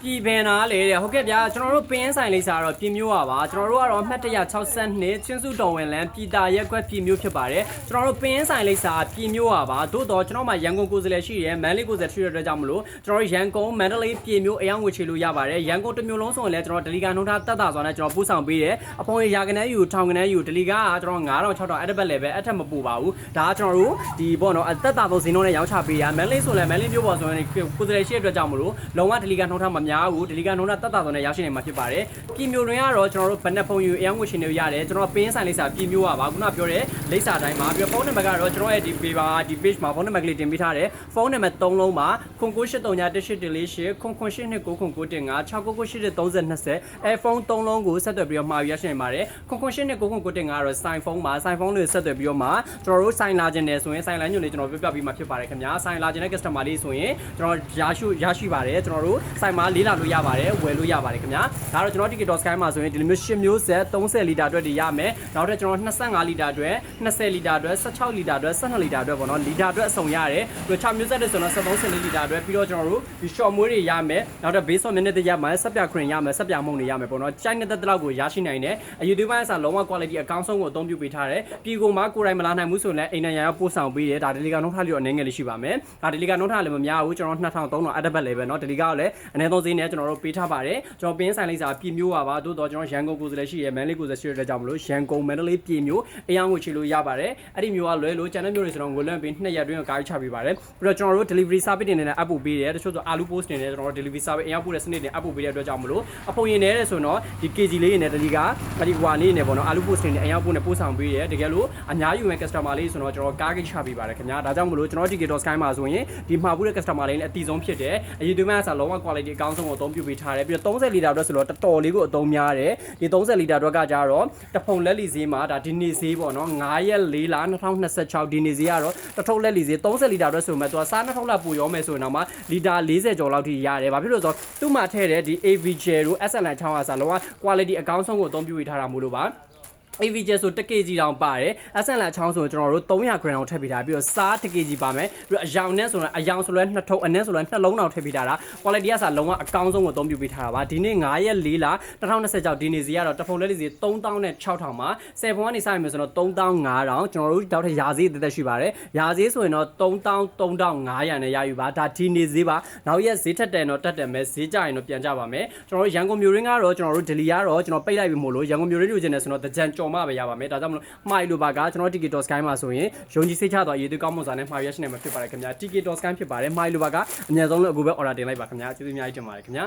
ပြည်ပင်နာလေဟုတ်ကဲ့ဗျာကျွန်တော်တို့ပင်းဆိုင်လိပ်စာတော့ပြည်မျိုးပါပါကျွန်တော်တို့ကတော့အမှတ်162ချင်းစုတော်ဝင်လန်းပြည်တာရက်ကွက်ပြည်မျိုးဖြစ်ပါတယ်ကျွန်တော်တို့ပင်းဆိုင်လိပ်စာပြည်မျိုးပါပါသို့တော့ကျွန်တော်မှရန်ကုန်ကိုယ်စားလှယ်ရှိတယ်မန္တလေးကိုယ်စားလှယ်ရှိတဲ့အတွက်ကြောင့်မလို့ကျွန်တော်ရန်ကုန်မန္တလေးပြည်မျိုးအယောင်ငွေချေလို့ရပါတယ်ရန်ကုန်တစ်မျိုးလုံးဆိုရင်လည်းကျွန်တော်ဒလီကာနှုံးထားတက်တာဆိုတာနဲ့ကျွန်တော်ပို့ဆောင်ပေးတယ်အပေါ်ရာကနေယူထောင်ကနေယူဒလီကာကကျွန်တော်9000 6000အဲ့တစ်ပတ်လည်းပဲအထက်မပူပါဘူးဒါကကျွန်တော်တို့ဒီပေါ့နော်တက်တာတော့ဇင်းလုံးနဲ့ရောင်းချပေးရမန္တလေးဆိုလည်းမန္တလေးမျိုးပေါ်ဆိုရင်ကိုယ်စားလှယ်ရှိတဲ့အတွက်ကြောင့်မလို့လုံးဝဒလီကာနှုံးထားမများဘူးဒလီကာနှုံးထားတက်တာဆိုနဲ့ရောက်ရှိနေမှာဖြစ်ပါတယ်ပြည်မျိုးတွင်ကတော့ကျွန်တော်တို့ဘဏ္ဍဖုံယူအယောင်ငွေရှင်တွေရတယ်ကျွန်တော်ပင်းဆိုင်လိပ်စာပြည်မျိုးပါခုနပြောတဲ့လိပ်စာတိုင်းမှာပြီးဖုန်းနံပါတ်ကတော့ကျွန်တော်ရဲ့ဒီ page မှာဖုန်းနံပါတ်ကလေးတင်ပေးထားတယ်ဖုန်းနံပါတ်3လုံးမှာ09831818 098995699830အဲဖုန်း3လုံးကိုဆက်သွယ်ပြီးတော့မှာယူရရှိနေပါတယ်098995ကတော့စိုင်ဖုန်းမှာစိုင်ဖုန်းလေးဆက်သွယ်ပြီးတော့မှာကျွန်တော်တို့စိုင်လာခြင်းနဲ့ဆိုရင်စိုင်လိုင်းညွှန်လေးကျွန်တော်ပြပြပေးမှာဖြစ်ပါတယ်ခင်ဗျာစိုင်လာခြင်းတဲ့ customer လေးဆိုရင်ကျွန်တော်ရရှိပါတယ်ကျွန်တော်တို့စိုင်မှာလေးလာလို့ရပါတယ်ဝယ်လို့ရပါတယ်ခင်ဗျာဒါတော့ကျွန်တော် ticket sky မှာဆိုရင်ဒီလိုမျိုး10မျိုးဆက်30လီတာအတွက်တွေရမယ်နောက်ထပ်ကျွန်တော်25လီတာအတွက်20လီတာအတွက်16လီတာအတွက်12လီတာအတွက်ပေါ့နော်လီတာအတွက်အစုံရတယ်ပြီးတော့6မျိုးဆက်တွေဆိုတော့73လီတာအတွက်ပြီးတော့ကျွန်တော်တို့ဒီ short မွေးတွေရမယ်နောက်ထပ် base on minute တွေရမယ်ဆက်ပြခွင့်ရမယ်ဆက်ပြမုံတွေရမယ်ပေါ့နော်ကြိုက်နေတဲ့တလောက်ကိုရရှိနိုင်တယ် YouTube ပိုင်းအစားလုံးဝ quality အကောင်းဆုံးကိုအသုံးပြုပေးထားတယ်ပြည်ကိုမှာကိုယ်တိုင်မလာနိုင်ဘူးဆိုရင်လည်းအိမ်နိုင်ရပို့ဆောင်ပေးတယ်ဒါဒလီကာနှုံးထားလို့အနေငယ်လေးရှိပါမယ်ဒါဒလီကာနှုံးထားလည်းမများဘူးကျွန်တော်2300အတက်ဘက်လည်းပဲเนาะဒလီကာကလည်းအနည်းဆုံးဈေးနဲ့ကျွန်တော်တို့ပေးထားပါတယ်ကျွန်တော်ပင်းဆိုင်လိပ်စာပြည်မျိုးပါသို့တော့ကျွန်တော်ရန်ကုန်ကိုယ်စားလှယ်ရှိရမန္တလေးကိုယ်စားလှယ်ရှိတဲ့ကြောင့်မလို့ရန်ကုန်မန္တလေးပြည်မျိုးအယောင်ကိုချေလို့ရပါတယ်အဲ့ဒီမျိုးကလွဲလို့ကျန်တဲ့မျိုးတွေဆိုတော့ငွေလွှမ်းပေး2ရက်တွင်းကားချပေးပါတယ်ပြီးတော့ကျွန်တော်တို့ delivery service တင်နေတဲ့အပ်ပို့ပေးတယ်တချို့ဆိုအာလူ post တင်နေကျွန်တော်တို့ delivery service အယောင်ပို့တဲ့စနစ်တင်အပ်ပို့ပေးတဲ့အတွက်ကြောင့်မလို့အဖုံရင်နေတဲ့ဆိုတော့ဒီ kg လေးနဲ့ဒလီကာဒီကွာလေးနဲ့ပေါ့နော်အာလူ post တင်နေအယောင်ပို့နဲ့ပို့ဆောင်ပေးတယ်တကယ်လို့အများယူမဲ့ customer လေးဆိုတော့ကျွန်တော်ကားကိချပေးပါတယ်ခင်ဗျာဒါကြောင့်မလို့ကျွန်တော် ticket sky မှာဆိုရင်ဒီမှာပို့တဲ့ customer လေးလည်းအတီဆုံးဖြစ်တယ်အရေးသွင်းမဲ့အစားလုံးဝ quality အကောင်းဆုံးကိုအသုံးပြုပေးထားတယ်ပြီးတော့30လီတာအတွက်ဆိုတော့တော်တော်လေးကိုအသုံးများတယ်ဒီ30လီတာအတွက်ကကြတော့တဖုံလက်လီဈေးမှာဒါဒီနေ့ဈေးပေါ့နော်9ရက်4လ2026ဒီနေ့ဈေးကတော့တထုပ်လက်လီဈေး30လီတာအတွက်ဆိုမှသူကစား2ထုပ်လက်ပူရောမယ်ဆိုရင်တော့မှလီတာ40ကျော်လောက်ထိရတယ်ဘာဖြစ်လို့ဆိုတော့သူ့မှာထည့်တဲ့ဒီ AV gel တို့ SLN 600အစားလုံးဝ quality အကောင်းဆုံးကိုအသုံးပြုပေးထားတာမို့လို့ပါ AV gel ဆို1 kg တောင်ပါတယ် SLN ချောင်းဆိုကျွန်တော်တို့300 gram အောင်ထည့်ပေးထားပြီးတော့စား1 kg ပါမယ်ပြီးတော့အယောင်နဲ့ဆိုတော့အယောင်ဆိုလဲ2ထုပ်အနက်ဆိုလဲ2လုံးတောင်ထည့်ပေးထားတာ quality ကစားလုံးဝအကောင်းဆုံးကိုအသုံးပြုပေးထားတာပါဒီနေ့9ရက်4လ2026ဒီနေ့ဈေးကတော့တဖုံလက်လေးဈေး3600မှာ10ဖုံကနေစရမယ်ဆိုတော့3500ကျွန်တော်တို့တောက်ထရာဈေးတက်ရှိပါတယ်ရာဈေးဆိုရင်တော့3500နဲ့ရယူပါဒါဒီနေ့ဈေးပါနောက်ရက်ဈေးထက်တယ်တော့တက်တယ်မယ်ဈေးကြရင်တော့ပြန်ကြပါမယ်ကျွန်တော်တို့ရန်ကုန်မြို့ရင်းကတော့ကျွန်တော်တို့ဒလီကတော့ကျွန်တော်ပိတ်လိုက်ပြီမို့လို့ရန်ကုန်မြို့ရင်းလူချင်းနေဆိုတော့တကြံကြော်မပဲရပါမယ်ဒါကြောင့်မလို့မှားလို့ပါကကျွန်တော် ticket sky မှာဆိုရင်ယုံကြည်စိတ်ချတော့ရေးသွေးကောင်းမွန်စွာနဲ့မှာရရှိနိုင်မှာဖြစ်ပါတယ်ခင်ဗျာ ticket sky ဖြစ်ပါတယ်မှားလို့ပါကအများဆုံးလို့အခုပဲ order တင်လိုက်ပါခင်ဗျာကျေးဇူးအများကြီးတင်ပါတယ်ခင်ဗျာ